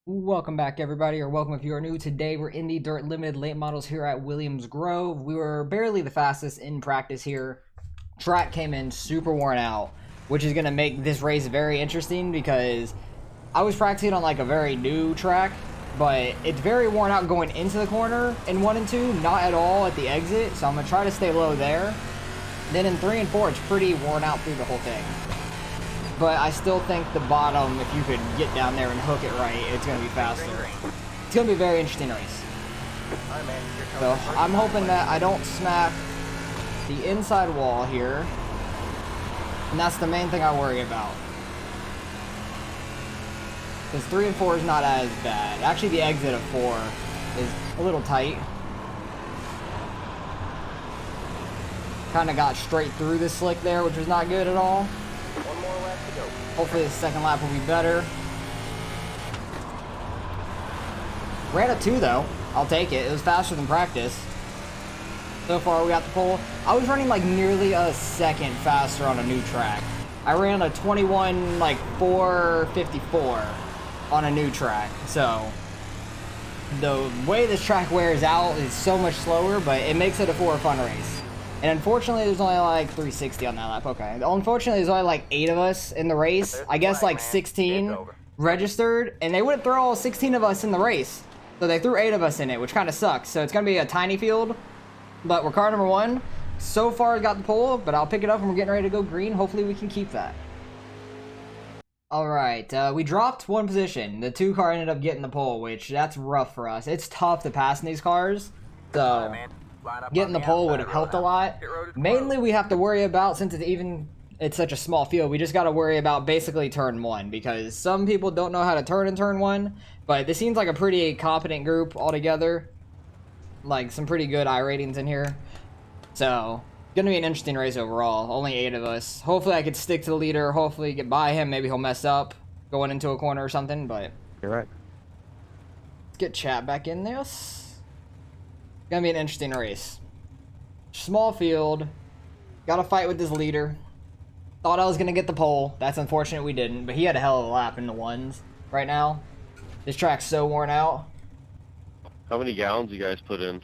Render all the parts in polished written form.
Welcome back, everybody, or welcome if you are new. Today we're in the Dirt Limited late models here at Williams Grove. We were barely the fastest in practice here. Track came in super worn out, which is going to make this race very interesting because I was practicing on like a very new track, but it's very worn out going into the corner in 1 and 2, not at all at the exit, so I'm going to try to stay low there. Then in 3 and 4, it's pretty worn out through the whole thing. But I still think the bottom, if you could get down there and hook it right, it's going to be faster. It's going to be a very interesting race. So I'm hoping that I don't smack the inside wall here. And that's the main thing I worry about. Because 3 and 4 is not as bad. Actually, the exit of 4 is a little tight. Kind of got straight through the slick there, which was not good at all. One more lap to go. Hopefully the second lap will be better. Ran a 2 though. I'll take it. It was faster than practice. So far we got the pole. I was running like nearly a second faster on a new track. I ran a 21 like 454 on a new track. So the way this track wears out is so much slower, but it makes it a fun race. And unfortunately, there's only like 360 on that lap. Okay. Unfortunately, there's only like 8 of us in the race. I guess like 16 registered, and they wouldn't throw all 16 of us in the race. So they threw 8 of us in it, which kind of sucks. So it's going to be a tiny field, but we're car number 1. So far, got the pole, but I'll pick it up when we're getting ready to go green. Hopefully, we can keep that. All right, we dropped 1 position. The 2 car ended up getting the pole, which that's rough for us. It's tough to pass in these cars, so getting the pole would have helped a lot. Mainly we have to worry about, since it's such a small field, we just got to worry about basically turn 1, because some people don't know how to turn in turn 1, but this seems like a pretty competent group altogether. Like some pretty good iRatings in here. So gonna be an interesting race overall. Only 8 of us. Hopefully I could stick to the leader, hopefully get by him. Maybe he'll mess up going into a corner or something, but you're right. Let's get chat back in this. Gonna be an interesting race. Small field. Gotta fight with this leader. Thought I was gonna get the pole. That's unfortunate we didn't, but he had a hell of a lap in the 1s right now. This track's so worn out. How many gallons you guys put in?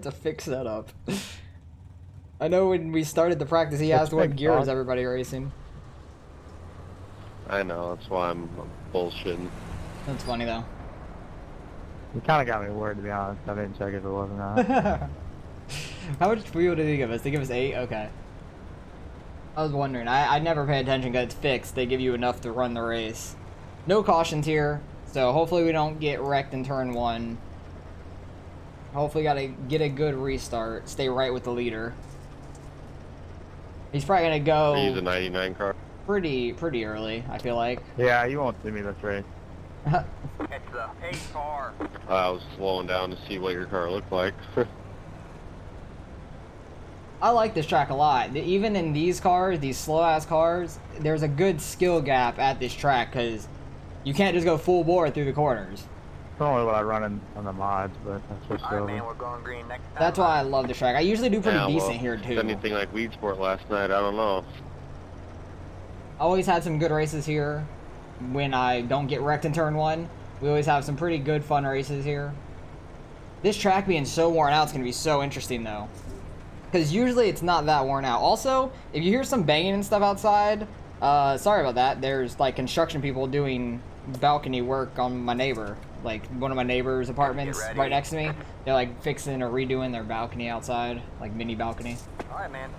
To fix that up. I know when we started the practice, he asked what gear is everybody racing. I know, that's why I'm bullshitting. That's funny though. You kind of got me worried, to be honest. I didn't check if it was or not. How much fuel did they give us? They give us 8? Okay. I was wondering. I never pay attention because it's fixed. They give you enough to run the race. No cautions here, so hopefully we don't get wrecked in turn 1. Hopefully gotta get a good restart. Stay right with the leader. He's probably gonna go... Use a 99 car. Pretty early, I feel like. Yeah, you won't see me this race. It's the pace car. I was slowing down to see what your car looked like. I like this track a lot. Even in these cars, these slow-ass cars, there's a good skill gap at this track because you can't just go full bore through the corners. It's only what I run on the mods, but that's what's Alright, over. man, we're going green next time. That's why I love this track. I usually do pretty decent here, too. Anything like Weed Sport last night, I don't know. I always had some good races here when I don't get wrecked in turn 1. We always have some pretty good fun races here. This track being so worn out is going to be so interesting, though. Because usually it's not that worn out. Also, if you hear some banging and stuff outside, sorry about that. There's like construction people doing balcony work on my neighbor. Like one of my neighbor's apartments right next to me. They're like fixing or redoing their balcony outside. Like mini balcony. Alright, man.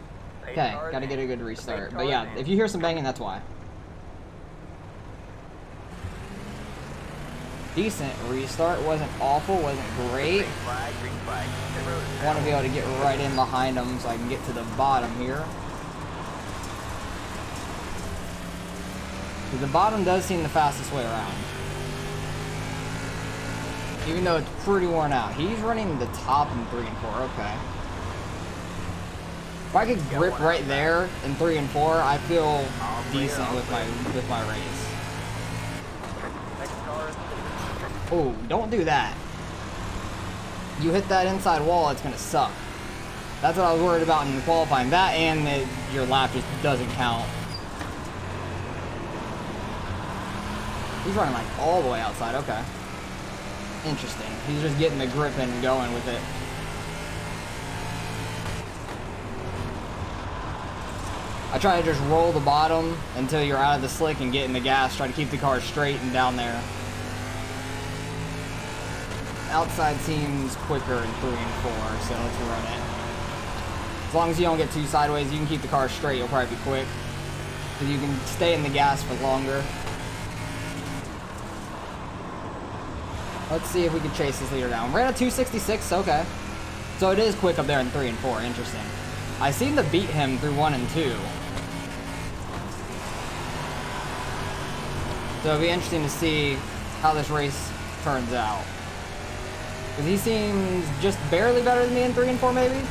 Okay, gotta get a good restart. But yeah, if you hear some banging, that's why. Decent restart. Wasn't awful, wasn't great. Green flag. Want to be able to get right in behind them so I can get to the bottom here. The bottom does seem the fastest way around. Even though it's pretty worn out. He's running the top in 3 and 4. Okay. If I could grip right there in 3 and 4, I feel decent with my race. Oh, don't do that. You hit that inside wall, it's gonna suck. That's what I was worried about in qualifying. That and your lap just doesn't count. He's running like all the way outside. Okay. Interesting. He's just getting the grip and going with it. I try to just roll the bottom until you're out of the slick and get in the gas. Try to keep the car straight and down there. Outside seems quicker in 3 and 4, so let's run it. As long as you don't get too sideways, you can keep the car straight. You'll probably be quick. So you can stay in the gas for longer. Let's see if we can chase this leader down. Ran a 266, okay. So it is quick up there in 3 and 4, interesting. I seem to beat him through 1 and 2. So it'll be interesting to see how this race turns out. Because he seems just barely better than me in 3 and 4 maybe.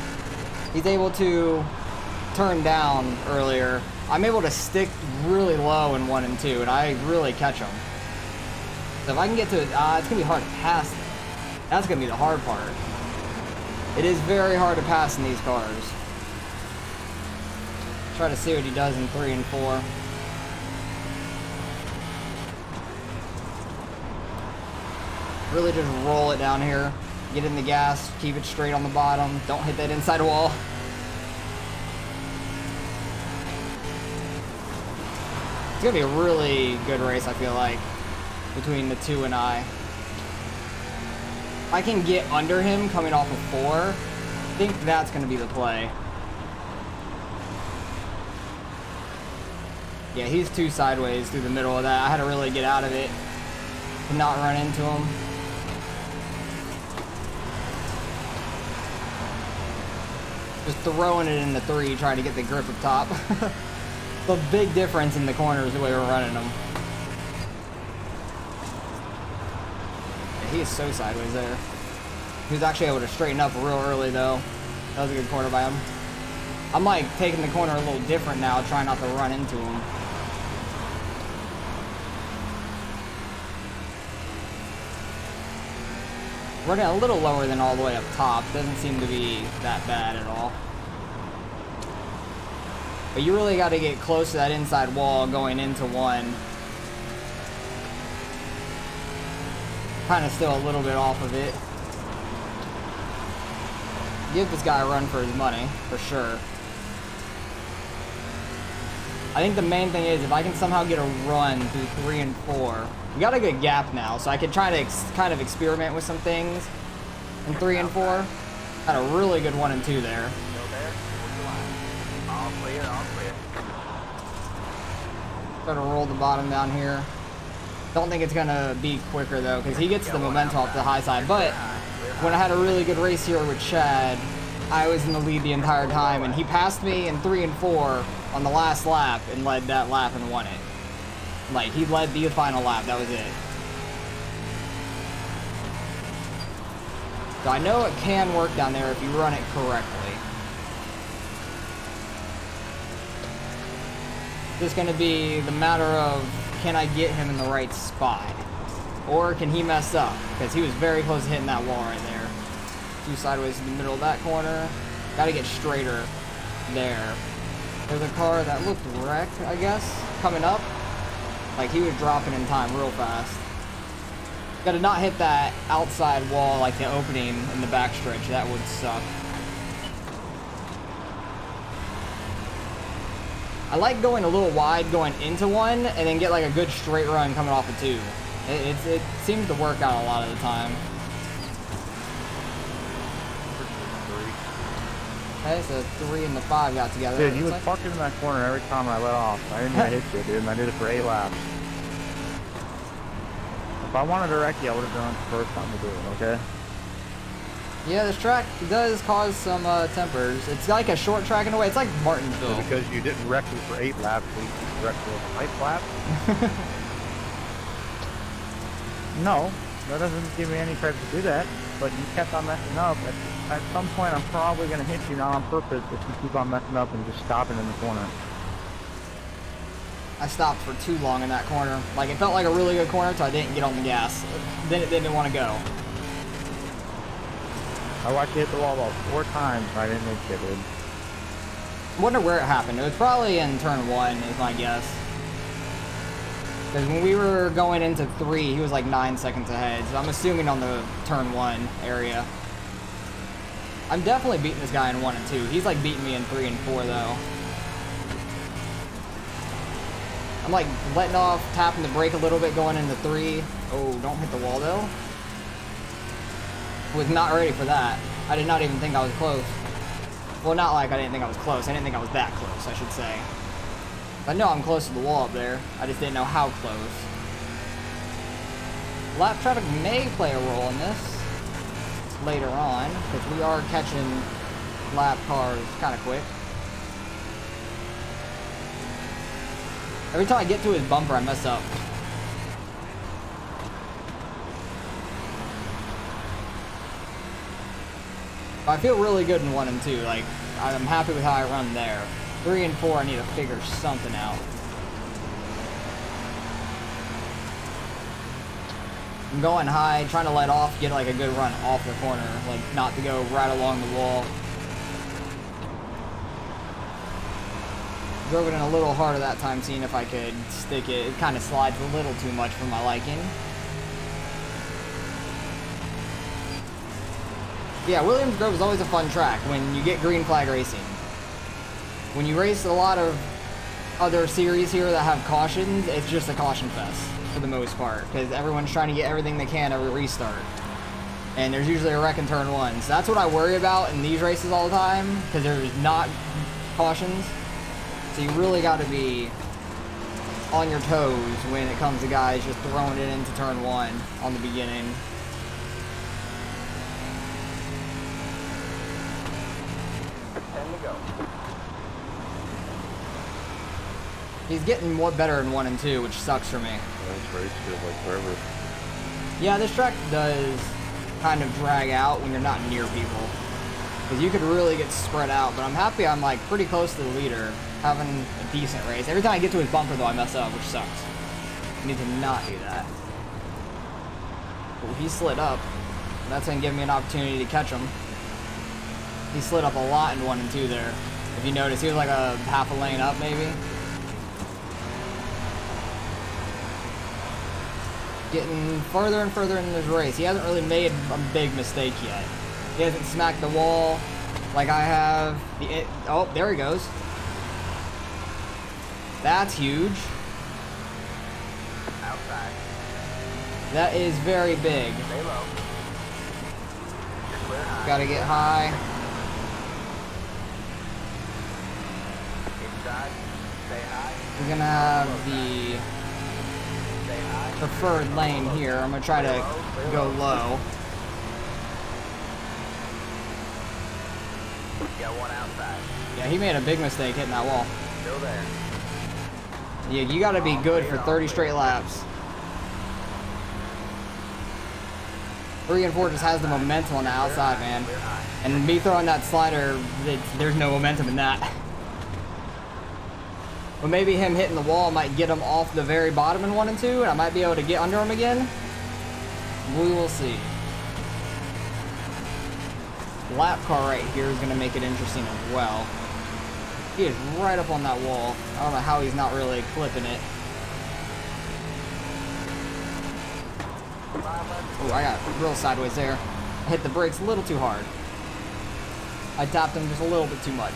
He's able to turn down earlier. I'm able to stick really low in 1 and 2, and I really catch him. So if I can get to it, it's going to be hard to pass though. That's going to be the hard part. It is very hard to pass in these cars. Try to see what he does in 3 and 4. Really just roll it down here. Get in the gas, keep it straight on the bottom. Don't hit that inside wall. It's going to be a really good race, I feel like, between the 2 and I. If I can get under him coming off of 4, I think that's going to be the play. Yeah, he's too sideways through the middle of that. I had to really get out of it to not run into him. Just throwing it in the 3, trying to get the grip up top. The big difference in the corners the way we're running them. Yeah, he is so sideways there. He was actually able to straighten up real early though. That was a good corner by him. I'm like taking the corner a little different now, trying not to run into him. Running a little lower than all the way up top. Doesn't seem to be that bad at all. But you really got to get close to that inside wall going into 1. Kind of still a little bit off of it. Give this guy a run for his money, for sure. I think the main thing is if I can somehow get a run through 3 and 4. We got a good gap now, so I can try to kind of experiment with some things in 3 and 4. Had a really good 1 and 2 there. All clear, all clear. Try to roll the bottom down here. Don't think it's gonna be quicker though, because he gets the momentum off the high side. But when I had a really good race here with Chad, I was in the lead the entire time, and he passed me in 3 and 4 on the last lap and led that lap and won it. Like, he led the final lap, that was it. So I know it can work down there if you run it correctly. It's just going to be the matter of, can I get him in the right spot? Or can he mess up? Because he was very close to hitting that wall right there. 2 sideways in the middle of that corner. Got to get straighter there. There's a car that looked wrecked, I guess, coming up. Like, he was dropping in time real fast. Got to not hit that outside wall, like the opening in the backstretch. That would suck. I like going a little wide going into 1 and then get like a good straight run coming off of 2. It seems to work out a lot of the time. Okay, so 3 and the 5 got together. Dude, you was parking in that corner every time I let off. I didn't even hit you, dude, and I did it for 8 laps. If I wanted to wreck you, I would have done it the first time to do it, okay? Yeah, this track does cause some tempers. It's like a short track in a way. It's like Martinsville. So because you didn't wreck me for 8 laps, you wrecked me for 9th lap? No, that doesn't give me any credit to do that. But you kept on messing up. At some point, I'm probably going to hit you, not on purpose, if you keep on messing up and just stopping in the corner. I stopped for too long in that corner. Like, it felt like a really good corner, so I didn't get on the gas. Then it didn't want to go. I watched you hit the wall about 4 times, and I didn't hit you, dude. I wonder where it happened. It was probably in turn 1, is my guess. Because when we were going into 3, he was like 9 seconds ahead. So I'm assuming on the turn 1 area. I'm definitely beating this guy in 1 and 2. He's like beating me in 3 and 4 though. I'm like letting off, tapping the brake a little bit going into 3. Oh, don't hit the wall though. Was not ready for that. I did not even think I was close. Well, not like I didn't think I was close. I didn't think I was that close, I should say. I know I'm close to the wall up there. I just didn't know how close. Lap traffic may play a role in this later on, because we are catching lap cars kind of quick. Every time I get to his bumper, I mess up. But I feel really good in 1 and 2. Like, I'm happy with how I run there. 3 and 4, I need to figure something out. I'm going high, trying to let off, get like a good run off the corner, like not to go right along the wall. Drove it in a little harder that time, seeing if I could stick it. It kind of slides a little too much for my liking. Yeah, Williams Grove is always a fun track when you get green flag racing. When you race a lot of other series here that have cautions, it's just a caution fest for the most part, because everyone's trying to get everything they can every restart. And there's usually a wreck in turn 1. So that's what I worry about in these races all the time, because there's not cautions. So you really got to be on your toes when it comes to guys just throwing it into turn 1 on the beginning. He's getting more better in 1 and 2, which sucks for me. This race feels like forever. Yeah, this track does kind of drag out when you're not near people. Because you could really get spread out, but I'm happy I'm like pretty close to the leader, having a decent race. Every time I get to his bumper though, I mess up, which sucks. I need to not do that. Ooh, he slid up. That's gonna give me an opportunity to catch him. He slid up a lot in 1 and 2 there. If you notice, he was like a half a lane up maybe. Getting further and further in this race. He hasn't really made a big mistake yet. He hasn't smacked the wall like I have. Oh, there he goes. That's huge. Outside. That is very big. Stay low. You're clear high. Gotta get high. Inside. Stay high. We're gonna have the Stay high. preferred lane here. I'm gonna try to go low. Got one outside. Yeah, he made a big mistake hitting that wall. Still there. Yeah, you gotta be good for 30 straight laps. 3 and 4 just has the momentum on the outside, man. Clear high. And me throwing that slider, there's no momentum in that. But maybe him hitting the wall might get him off the very bottom in 1 and 2, and I might be able to get under him again. We will see. Lap car right here is going to make it interesting as well. He is right up on that wall. I don't know how he's not really clipping it. Oh, I got real sideways there. I hit the brakes a little too hard. I tapped him just a little bit too much.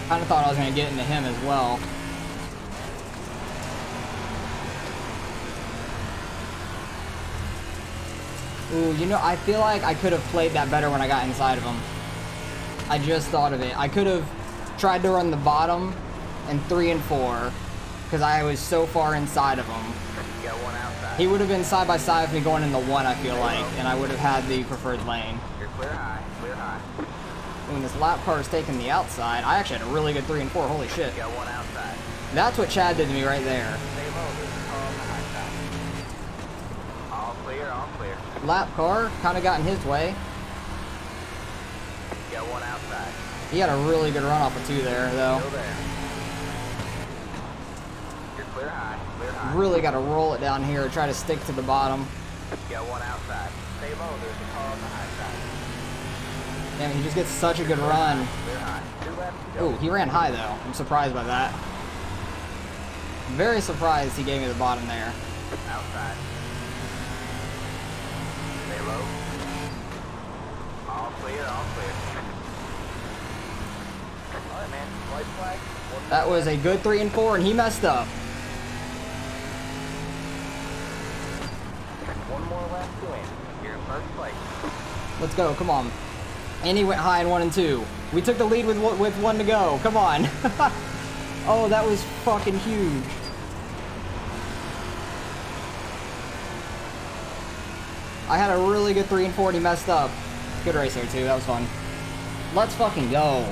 Kind of thought I was going to get into him as well. Ooh, you know, I feel like I could have played that better when I got inside of him. I just thought of it. I could have tried to run the bottom in 3 and 4 because I was so far inside of him. Got one outside. He would have been side by side with me going in the 1, I feel like, and I would have had the preferred lane. You're clear high. Clear high. When this lap car is taking the outside, I actually had a really good 3 and 4. Holy shit. Got one outside. That's what Chad did to me right there. Stay low. There's a car on the high side. All clear. All clear. Lap car kind of got in his way. Got one outside. He had a really good run off of 2 there, though. Still there. You're clear high. Clear high. Really got to roll it down here, try to stick to the bottom. Got one outside. Stay low. There's a car on the high side. Damn, he just gets such a good run. Clear high. 2 laps to go. Ooh, he ran high, though. I'm surprised by that. Very surprised he gave me the bottom there. Outside. Stay low. All clear, all clear. Alright, man. White flag. That was a good 3 and 4, and he messed up. One more lap to win. You're in first place. Let's go, come on. And he went high in 1 and 2. We took the lead with 1 to go. Come on. Oh, that was fucking huge. I had a really good 3 and 4 and he messed up. Good race there too, that was fun. Let's fucking go.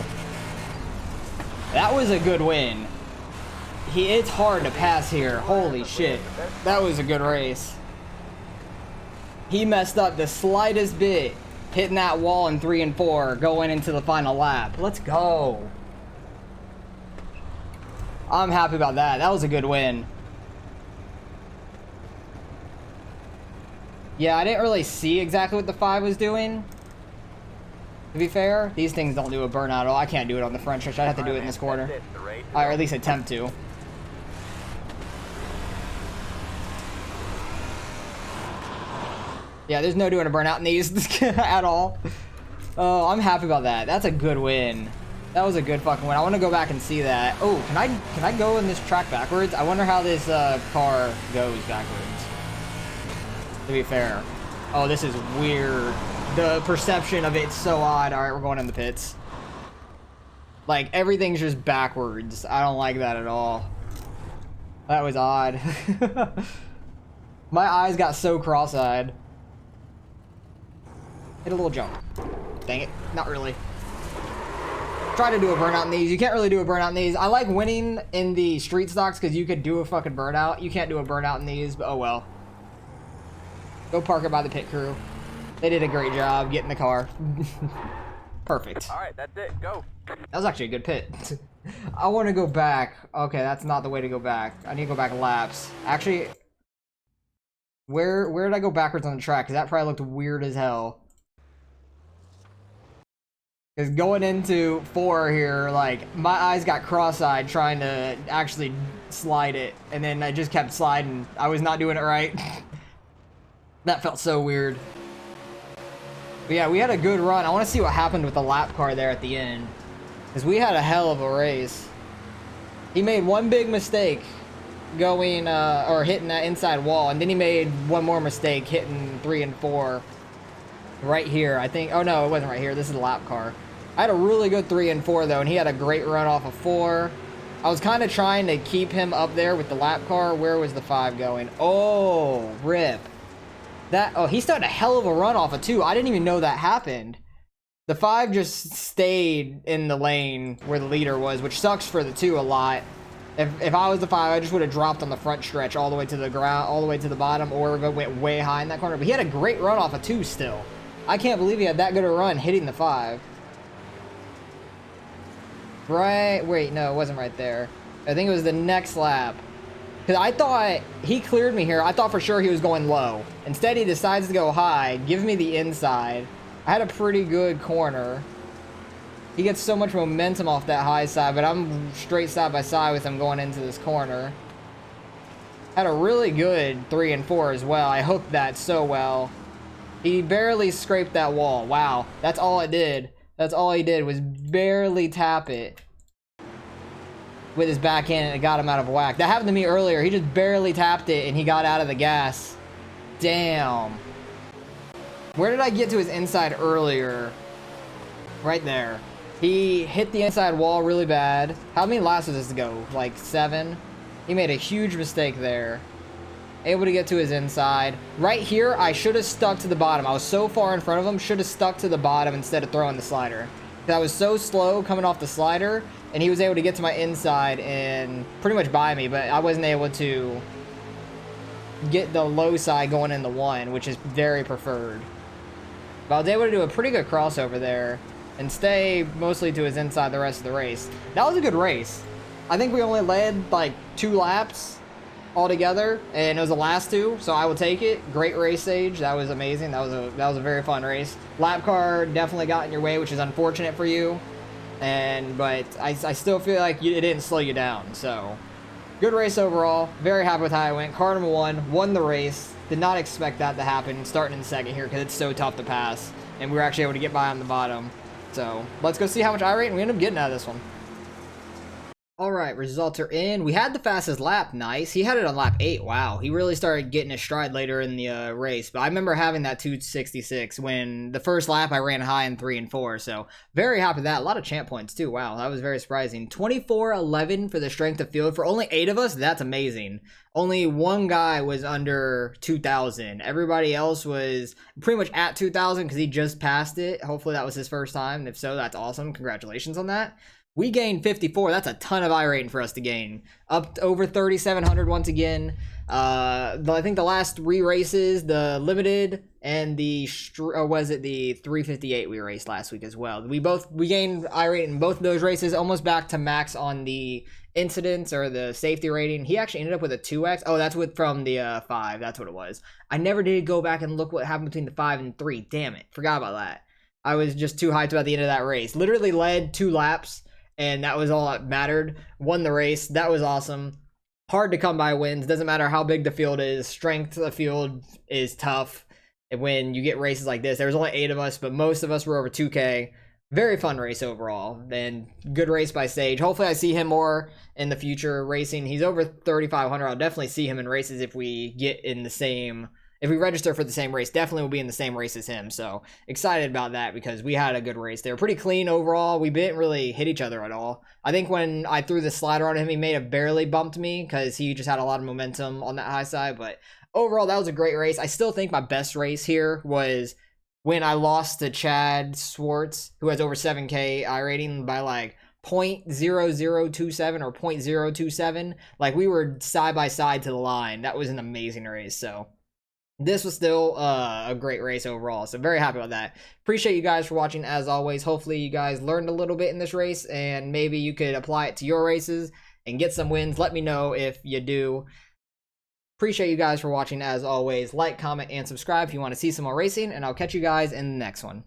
That was a good win. It's hard to pass here. Holy shit. That was a good race. He messed up the slightest bit, hitting that wall in 3 and 4, going into the final lap. Let's go. I'm happy about that. That was a good win. Yeah, I didn't really see exactly what the 5 was doing. To be fair, these things don't do a burnout at all. I can't do it on the front stretch. I'd have to do it in this corner. Or at least attempt to. Yeah, there's no doing a burnout in these at all. Oh, I'm happy about that. That's a good win. That was a good fucking win. I want to go back and see that. Oh, can I go in this track backwards? I wonder how this car goes backwards. To be fair. Oh, this is weird. The perception of it's so odd. All right, we're going in the pits. Like, everything's just backwards. I don't like that at all. That was odd. My eyes got so cross-eyed. Hit a little jump. Dang it. Not really. Try to do a burnout in these. You can't really do a burnout in these. I like winning in the street stocks because you could do a fucking burnout. You can't do a burnout in these, but oh well. Go park it by the pit crew. They did a great job getting the car. Perfect. Alright, that's it. Go. That was actually a good pit. I want to go back. Okay, that's not the way to go back. I need to go back laps. Actually, where did I go backwards on the track? Because that probably looked weird as hell. Because going into 4 here, like, my eyes got cross-eyed trying to actually slide it. And then I just kept sliding. I was not doing it right. That felt so weird. But yeah, we had a good run. I want to see what happened with the lap car there at the end. Because we had a hell of a race. He made one big mistake going, or hitting that inside wall. And then he made one more mistake hitting 3 and 4. Right here, I think. Oh no, it wasn't right here. This is the lap car. I had a really good 3 and 4 though, and he had a great run off of 4. I was kind of trying to keep him up there with the lap car. Where was the 5 going? Oh, rip. Oh, he started a hell of a run off of 2. I didn't even know that happened. The 5 just stayed in the lane where the leader was, which sucks for the 2 a lot. If I was the 5, I just would have dropped on the front stretch all the way to the ground, all the way to the bottom, or went way high in that corner. But he had a great run off of 2 still. I can't believe he had that good a run hitting the 5. Right, wait, no, it wasn't right there. I think it was the next lap. Because I thought he cleared me here. I thought for sure he was going low. Instead, he decides to go high, give me the inside. I had a pretty good corner. He gets so much momentum off that high side, but I'm straight side by side with him going into this corner. Had a really good 3 and 4 as well. I hooked that so well. He barely scraped that wall. Wow, that's all it did. That's all he did was barely tap it with his back end, and it got him out of whack. That happened to me earlier. He just barely tapped it and he got out of the gas. Damn. Where did I get to his inside earlier? Right there. He hit the inside wall really bad. How many laps does this go? Like 7? He made a huge mistake there. Able to get to his inside. Right here, I should have stuck to the bottom. I was so far in front of him, should have stuck to the bottom instead of throwing the slider. I was so slow coming off the slider, and he was able to get to my inside and pretty much buy me, but I wasn't able to get the low side going in the 1, which is very preferred. But I was able to do a pretty good crossover there and stay mostly to his inside the rest of the race. That was a good race. I think we only led like 2 laps altogether, and it was the last 2, so I will take it. Great race, Sage. That was amazing. That was a very fun race. Lap car definitely got in your way, which is unfortunate for you. But I still feel like it didn't slow you down. So Good race overall. Very happy with how I went. Car number 1 won the race. Did not expect that to happen starting in second here because it's so tough to pass. And we were actually able to get by on the bottom. So let's go see how much iRate we end up getting out of this one. All right, results are in. We had the fastest lap. Nice. He had it on lap 8. Wow. He really started getting his stride later in the race. But I remember having that 266 when the first lap I ran high in 3 and 4. So very happy with that. A lot of champ points too. Wow, that was very surprising. 24-11 for the strength of field. For only 8 of us, that's amazing. Only one guy was under 2,000. Everybody else was pretty much at 2,000 because he just passed it. Hopefully that was his first time. If so, that's awesome. Congratulations on that. We gained 54. That's a ton of iRating for us to gain. Up to over 3,700 once again. I think the last 3 races, the limited and the was it the 358 we raced last week as well. We gained iRating in both of those races, almost back to max on the incidents or the safety rating. He actually ended up with a 2x. Oh, that's from the 5. That's what it was. I never did go back and look what happened between the 5 and 3. Damn it, forgot about that. I was just too hyped about the end of that race. Literally led 2 laps. And that was all that mattered. Won the race. That was awesome. Hard to come by wins. Doesn't matter how big the field is. Strength of the field is tough. And when you get races like this, there was only 8 of us, but most of us were over 2K. Very fun race overall. And good race by Sage. Hopefully I see him more in the future racing. He's over 3,500. I'll definitely see him in races if we get in the same... If we register for the same race, definitely will be in the same race as him. So excited about that because we had a good race. They were pretty clean overall. We didn't really hit each other at all. I think when I threw the slider on him, he may have barely bumped me because he just had a lot of momentum on that high side. But overall, that was a great race. I still think my best race here was when I lost to Chad Swartz, who has over 7K iRating by like 0.0027 or 0.027. Like we were side by side to the line. That was an amazing race. So this was still a great race overall, so very happy about that. Appreciate you guys for watching as always. Hopefully you guys learned a little bit in this race, and maybe you could apply it to your races and get some wins. Let me know if you do. Appreciate you guys for watching as always. Like, comment, and subscribe if you want to see some more racing, and I'll catch you guys in the next one.